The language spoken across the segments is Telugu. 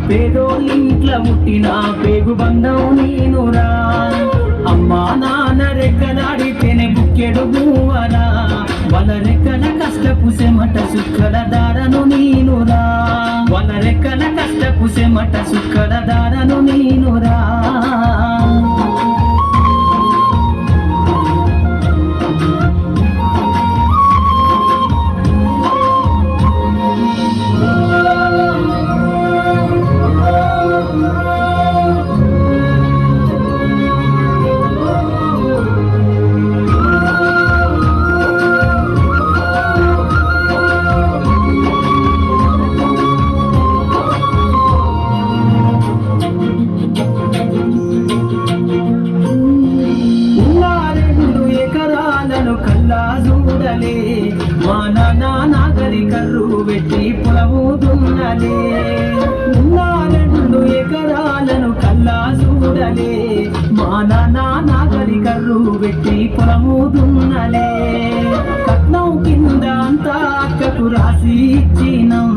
పేదోళ్ళింట్ల పుట్టిన పేగు బంధం నేనురా. అమ్మా నాన్న రెక్కలాడితేనే బుక్కెడు గువ్వరా. వాళ్ళ రెక్కల కష్టపు సెమట సుక్కల దారను నేనురా. వాళ్ళ రెక్కల కష్టపు సెమట సుక్కల దారను నేనురా. చూడలే మా నాన్న నాగరి కర్రు పెట్టి పొలము దున్నలే. ఉన్న 2 ఎకరాలను కల్లా చూడలే మా నాన్న నాగరి కర్రు పెట్టి పొలము దున్నలే. కట్నం కింద అంతా అక్కకు రాసి ఇచ్చినం.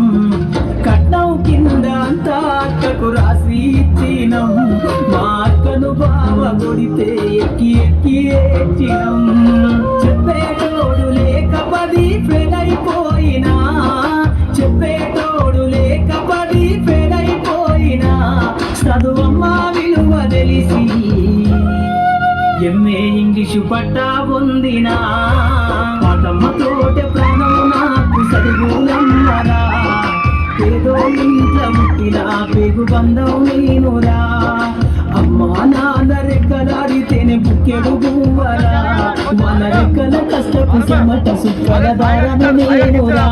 కట్నం కింద అంతా అక్కకు రాసి ఇచ్చినం. మా అక్కను బావ కొడితే ఎక్కి ఎక్కి ఏడ్చినం. చెప్పేటోడు లేక 10 ఫెయిల్ అయిపోయినా. చెప్పేటోడు లేక 10 ఫెయిల్ అయిపోయినా. చదువమ్మ విలువ తెలిసి ఎంఏ ఇంగ్లీషు పట్టా పొందినా. పాటమ్మతోటే ప్రాణం నాకు చదువులమ్మరా. పేదోళ్ళింట్ల పుట్టిన పేగు బంధం నేనురా. అమ్మా నాన్న రెక్కలాడితేనే బుక్కెడు గువ్వరా. వాళ్ళ రెక్కల కష్టపు చెమట సుక్కల దారను నేనురా.